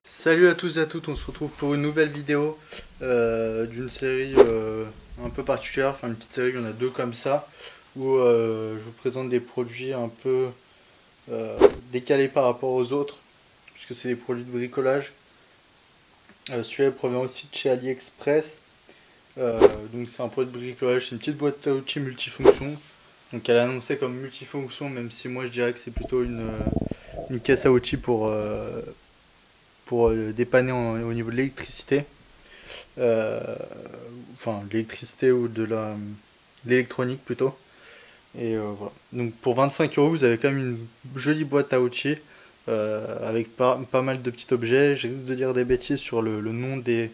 Salut à tous et à toutes, on se retrouve pour une nouvelle vidéo d'une série un peu particulière, enfin une petite série, il y en a deux comme ça, où je vous présente des produits un peu décalés par rapport aux autres, puisque c'est des produits de bricolage. Celui-là provient aussi de chez AliExpress, donc c'est un produit de bricolage, c'est une petite boîte à outils multifonction, donc elle est annoncée comme multifonction, même si moi je dirais que c'est plutôt une caisse à outils pour dépanner au niveau de l'électricité. Enfin l'électricité ou de l'électronique plutôt. Et voilà. Donc pour 25 € vous avez quand même une jolie boîte à outils avec pas mal de petits objets. Je risque de dire des bêtises sur le nom des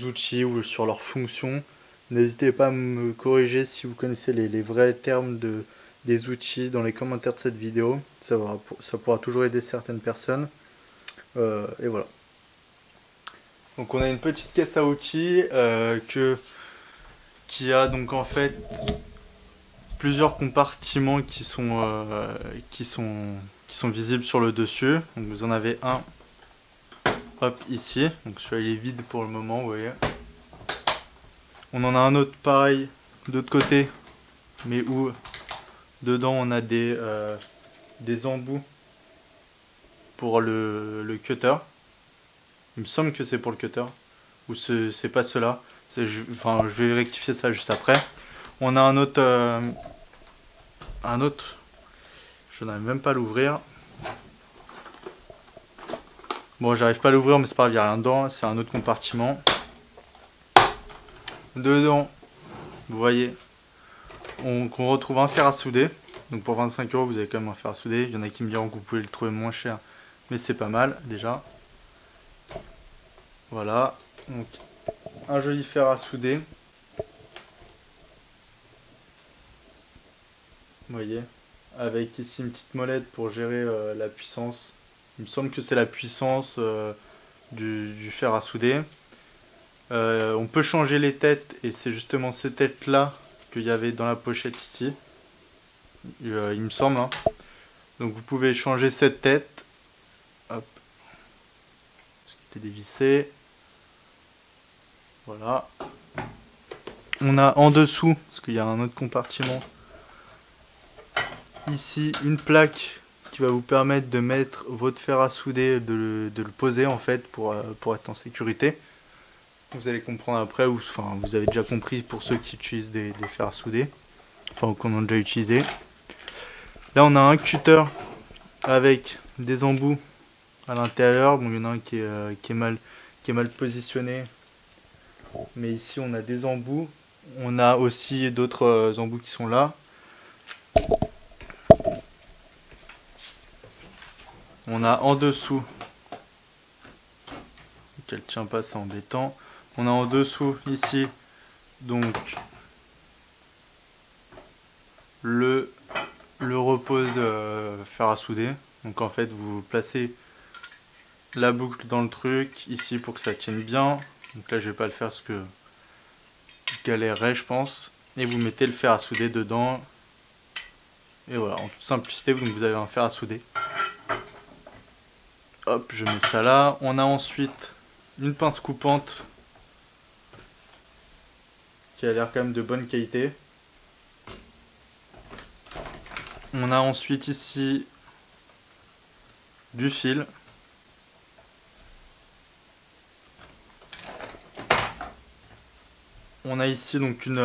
outils ou sur leurs fonctions. N'hésitez pas à me corriger si vous connaissez les vrais termes des outils dans les commentaires de cette vidéo. Ça pourra toujours aider certaines personnes. Et voilà. Donc on a une petite caisse à outils qui a donc en fait plusieurs compartiments qui sont visibles sur le dessus. Donc vous en avez un, hop, ici. Donc celui-là il est vide pour le moment, vous voyez. On en a un autre pareil de l'autre côté, mais où dedans on a des embouts pour le cutter. Il me semble que c'est pour le cutter, ou c'est pas cela. Enfin, je vais rectifier ça juste après. On a un autre, je n'arrive même pas à l'ouvrir. Bon, j'arrive pas à l'ouvrir, mais c'est pas grave, il n'y a rien dedans. C'est un autre compartiment. Dedans, vous voyez, on retrouve un fer à souder. Donc pour 25 €, vous avez quand même un fer à souder. Il y en a qui me diront que vous pouvez le trouver moins cher, mais c'est pas mal déjà. Voilà, donc un joli fer à souder. Vous voyez, avec ici une petite molette pour gérer la puissance. Il me semble que c'est la puissance du fer à souder. On peut changer les têtes et c'est justement ces têtes là qu'il y avait dans la pochette ici. Il me semble. Hein. Donc vous pouvez changer cette tête. Hop. C'était dévissé. Voilà. On a en dessous, parce qu'il y a un autre compartiment, ici une plaque qui va vous permettre de mettre votre fer à souder, de le poser en fait pour être en sécurité. Vous allez comprendre après, enfin vous avez déjà compris pour ceux qui utilisent des fers à souder, enfin qu'on en a déjà utilisé. Là on a un cutter avec des embouts à l'intérieur. Bon, il y en a un qui est mal positionné, mais ici on a des embouts. On a aussi d'autres embouts qui sont là. On a en dessous, qu'elle tient pas, c'est embêtant. On a en dessous ici donc le repose fer à souder. Donc en fait vous placez la boucle dans le truc ici pour que ça tienne bien. Donc là je vais pas le faire parce que je galérerais je pense. Et vous mettez le fer à souder dedans. Et voilà, en toute simplicité donc vous avez un fer à souder. Hop, je mets ça là. On a ensuite une pince coupante qui a l'air quand même de bonne qualité. On a ensuite ici du fil. On a ici donc une...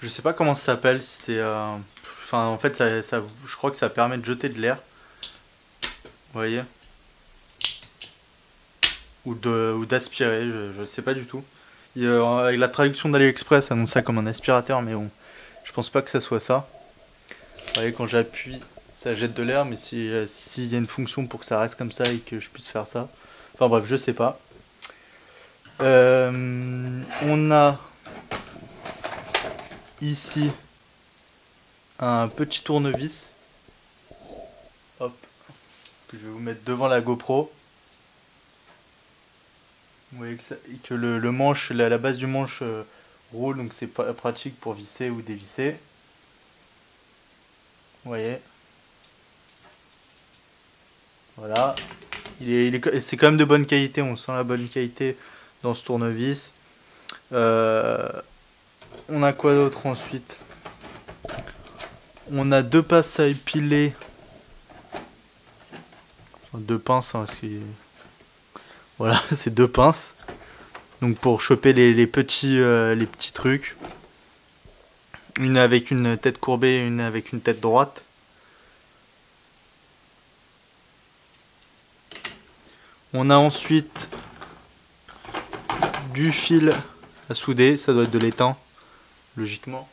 je sais pas comment ça s'appelle, c'est... enfin en fait je crois que ça permet de jeter de l'air. Vous voyez, ou d'aspirer, je ne sais pas du tout. Avec la traduction d'AliExpress, ça annonce ça comme un aspirateur, mais bon, je pense pas que ça soit ça. Vous voyez, quand j'appuie, ça jette de l'air, mais s'il y a une fonction pour que ça reste comme ça et que je puisse faire ça. Enfin bref, je sais pas. On a ici un petit tournevis. Hop, que je vais vous mettre devant la GoPro. Vous voyez que le manche, la base du manche roule, donc c'est pratique pour visser ou dévisser. Vous voyez. Voilà. C'est quand même de bonne qualité, on sent la bonne qualité dans ce tournevis. On a quoi d'autre ensuite? On a 2 pinces à épiler. Enfin, 2 pinces, hein, parce que... Voilà, c'est 2 pinces. Donc pour choper les petits trucs. Une avec une tête courbée et une avec une tête droite. On a ensuite du fil à souder, ça doit être de l'étain, logiquement.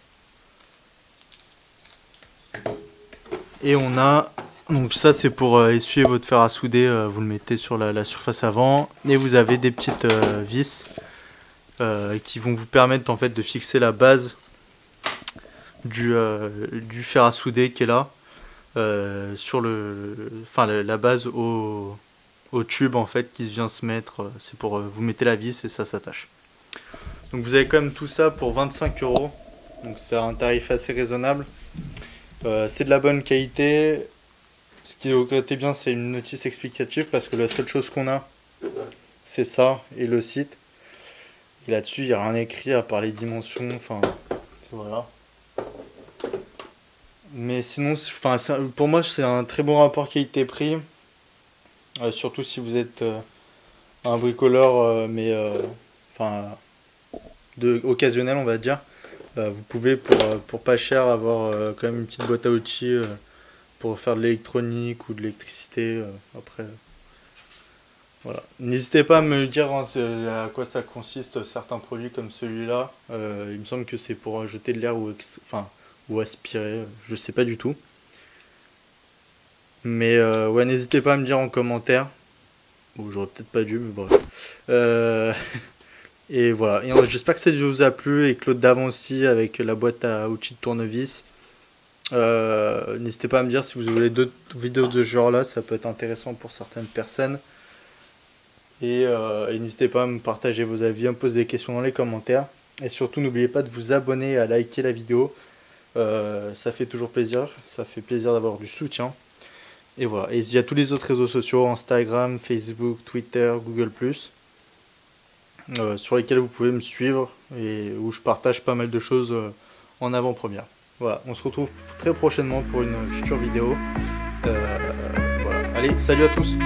Et on a, donc ça c'est pour essuyer votre fer à souder, vous le mettez sur la surface avant. Et vous avez des petites vis qui vont vous permettre en fait de fixer la base du fer à souder qui est là. Sur la base au tube en fait qui vient se mettre, c'est pour vous mettez la vis et ça s'attache. Donc vous avez quand même tout ça pour 25 €, donc c'est un tarif assez raisonnable. C'est de la bonne qualité. Ce qui est au côté bien, c'est une notice explicative parce que la seule chose qu'on a c'est ça et le site, et là dessus il n'y a rien écrit à part les dimensions, enfin voilà. Mais sinon, pour moi c'est un très bon rapport qualité-prix. Surtout si vous êtes un bricoleur occasionnel on va dire. Vous pouvez pour pas cher avoir quand même une petite boîte à outils pour faire de l'électronique ou de l'électricité. Après voilà, n'hésitez pas à me dire hein, à quoi ça consiste certains produits comme celui-là. Il me semble que c'est pour jeter de l'air ou aspirer, je sais pas du tout. Mais ouais, n'hésitez pas à me dire en commentaire. Bon, j'aurais peut-être pas dû, mais bref. Et voilà. Et j'espère que ça vous a plu et que l'autre d'avant aussi avec la boîte à outils de tournevis. N'hésitez pas à me dire si vous voulez d'autres vidéos de ce genre là, ça peut être intéressant pour certaines personnes. Et n'hésitez pas à me partager vos avis, à me poser des questions dans les commentaires. Et surtout n'oubliez pas de vous abonner et à liker la vidéo. Ça fait toujours plaisir, ça fait plaisir d'avoir du soutien. Et voilà, et il y a tous les autres réseaux sociaux, Instagram, Facebook, Twitter, Google+, sur lesquels vous pouvez me suivre et où je partage pas mal de choses en avant-première. Voilà, on se retrouve très prochainement pour une future vidéo. Voilà. Allez, salut à tous!